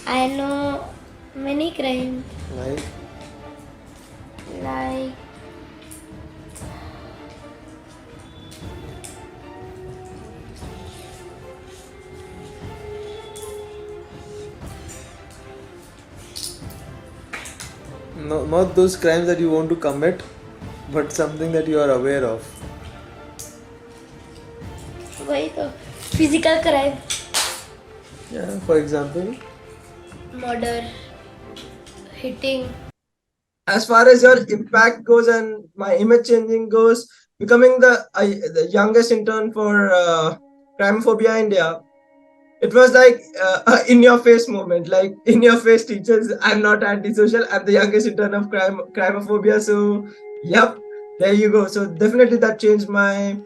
I know many crimes Like, like no, not those crimes that you want to commit, but something that you are aware of. वही तो physical crime, Yeah, for example. murder, hitting. As far as your impact goes and my image changing goes, becoming the youngest intern for Crimeophobia India, it was like a in your face moment, like in your face teachers. I'm not antisocial. I'm the youngest intern of Crimeophobia. So, yep, there you go. So definitely that changed my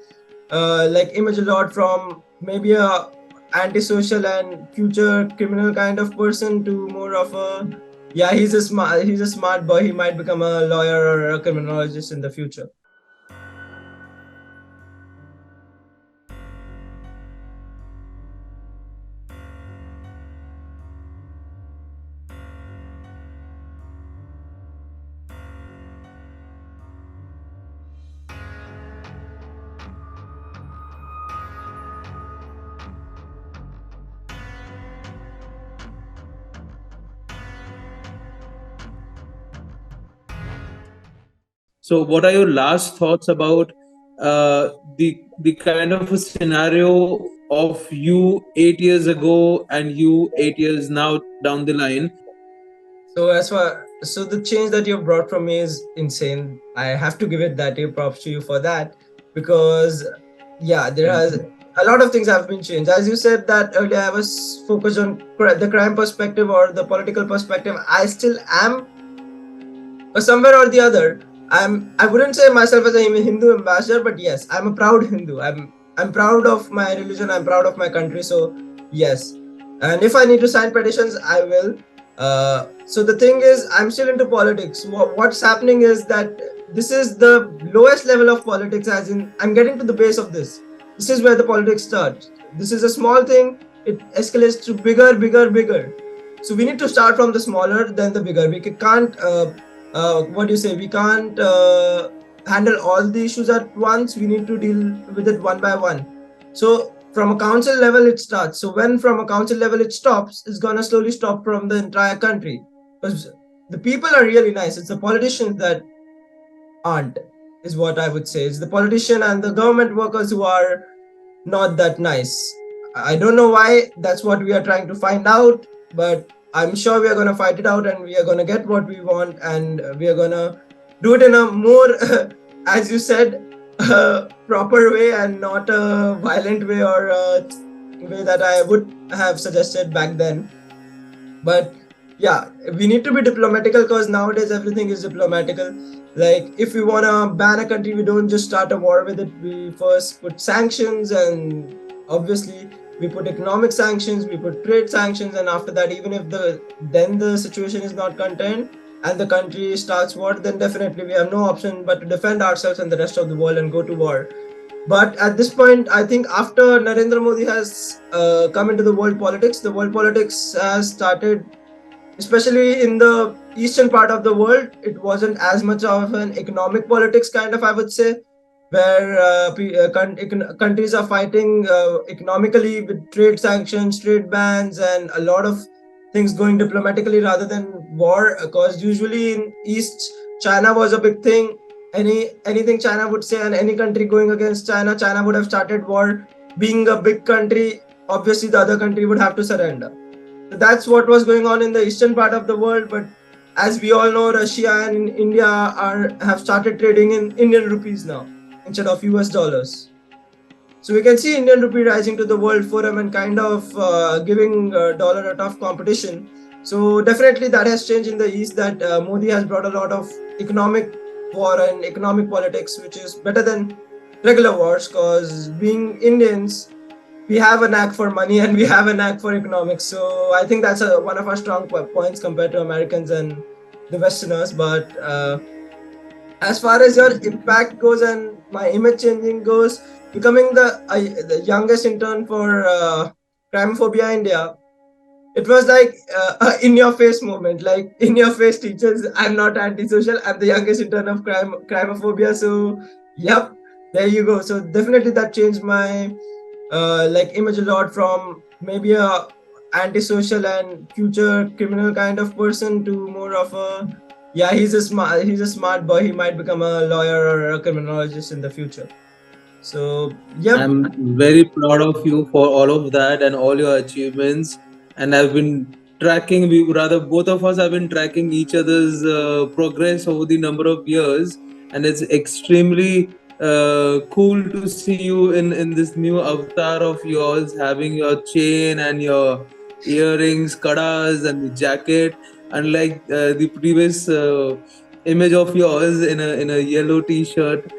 like image a lot from maybe a antisocial and future criminal kind of person to more of a yeah, he's a smart boy. He might become a lawyer or a criminologist in the future. So, what are your last thoughts about the kind of a scenario of you 8 years ago and you 8 years now down the line? So the change that you've brought from me is insane. I have to give it that props to you for that, because yeah, there has a lot of things have been changed. As you said that earlier, I was focused on the crime perspective or the political perspective. I still am, somewhere or the other. I wouldn't say myself as a Hindu ambassador, but yes, I'm a proud Hindu. I'm proud of my religion. I'm proud of my country. So yes, and if I need to sign petitions, I will. So the thing is, I'm still into politics. What's happening is that this is the lowest level of politics, as in I'm getting to the base of this. This is where the politics starts. This is a small thing. It escalates to bigger, bigger, bigger. So we need to start from the smaller, then the bigger. We can't what do you say, we can't handle all the issues at once. We need to deal with it one by one. So from a council level it starts. So when from a council level it stops, it's gonna slowly stop from the entire country, because the people are really nice. It's the politicians that aren't, is what I would say. It's the politician and the government workers who are not that nice. I don't know why. That's what we are trying to find out, but I'm sure we are going to fight it out and we are going to get what we want, and we are going to do it in a more, as you said, proper way and not a violent way or a way that I would have suggested back then. But yeah, we need to be diplomatical, because nowadays everything is diplomatical. Like if we want to ban a country, we don't just start a war with it. We first put sanctions, and obviously we put economic sanctions, we put trade sanctions, and after that, even if the situation is not contained and the country starts war, then definitely we have no option but to defend ourselves and the rest of the world and go to war. But at this point, I think after Narendra Modi has come into the world politics has started, especially in the eastern part of the world. It wasn't as much of an economic politics kind of, I would say, where countries are fighting economically with trade sanctions, trade bans, and a lot of things going diplomatically rather than war. Because usually in East, China was a big thing. Anything China would say, and any country going against China, China would have started war. Being a big country, obviously the other country would have to surrender. So that's what was going on in the eastern part of the world. But as we all know, Russia and India have started trading in Indian rupees now instead of US dollars. So we can see Indian rupee rising to the world forum and kind of giving dollar a tough competition. So definitely that has changed in the east, that Modi has brought a lot of economic war and economic politics, which is better than regular wars, because being Indians, we have a knack for money and we have a knack for economics. So I think that's one of our strong points compared to Americans and the Westerners. But as far as your impact goes and my image changing goes, becoming the youngest intern for Crimeophobia India, it was like in your face moment, like in your face teachers. I'm not antisocial. I'm the youngest intern of Crimeophobia. So, yep, there you go. So definitely that changed my like image a lot from maybe a antisocial and future criminal kind of person to more of a, yeah, he's a smart boy. He might become a lawyer or a criminologist in the future. So, yep. I'm very proud of you for all of that and all your achievements. And I've been tracking, we rather both of us have been tracking each other's progress over the number of years. And it's extremely cool to see you in this new avatar of yours, having your chain and your earrings, kadas, and the jacket. Unlike the previous image of yours in a yellow t-shirt,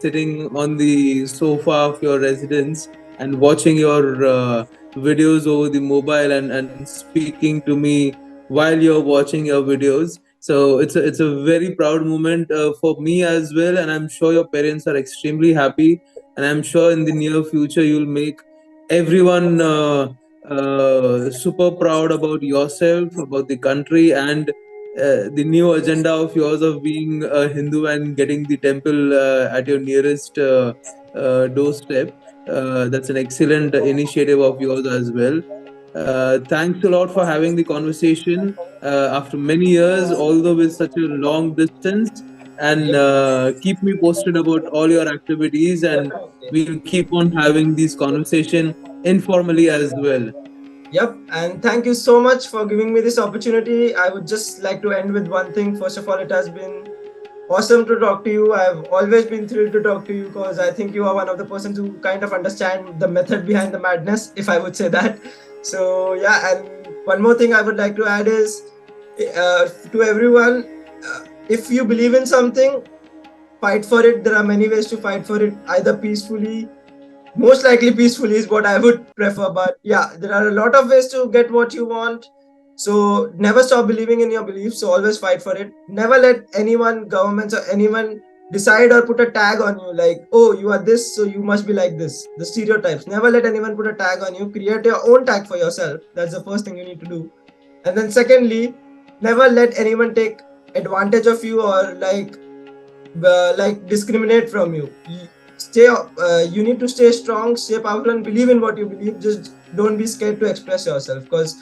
sitting on the sofa of your residence and watching your videos over the mobile and speaking to me while you're watching your videos. So it's a very proud moment for me as well, and I'm sure your parents are extremely happy, and I'm sure in the near future you'll make everyone super proud about yourself, about the country, and the new agenda of yours of being a Hindu and getting the temple at your nearest doorstep. That's an excellent initiative of yours as well. Thanks a lot for having the conversation after many years, although with such a long distance. And keep me posted about all your activities, and we'll keep on having these conversation informally as well. Yep, and thank you so much for giving me this opportunity. I would just like to end with one thing. First of all, it has been awesome to talk to you. I've always been thrilled to talk to you because I think you are one of the persons who kind of understand the method behind the madness, if I would say that. So, yeah, and one more thing I would like to add is to everyone, if you believe in something, fight for it. There are many ways to fight for it, either peacefully, most likely peacefully is what I would prefer. But yeah, there are a lot of ways to get what you want. So never stop believing in your beliefs. So always fight for it. Never let anyone, governments or anyone decide or put a tag on you like, oh, you are this, so you must be like this. The stereotypes. Never let anyone put a tag on you. Create your own tag for yourself. That's the first thing you need to do. And then secondly, never let anyone take advantage of you or like discriminate from you. You need to stay strong, stay powerful, and believe in what you believe. Just don't be scared to express yourself, because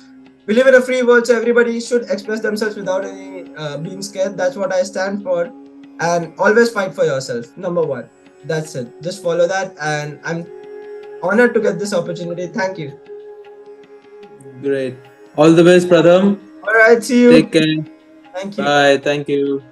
we live in a free world, so everybody should express themselves without any being scared. That's what I stand for. And always fight for yourself, number one. That's it. Just follow that, and I'm honored to get this opportunity. Thank you. Great. All the best, Pratham. All right, see you. Take care. Thank you. Bye. Thank you.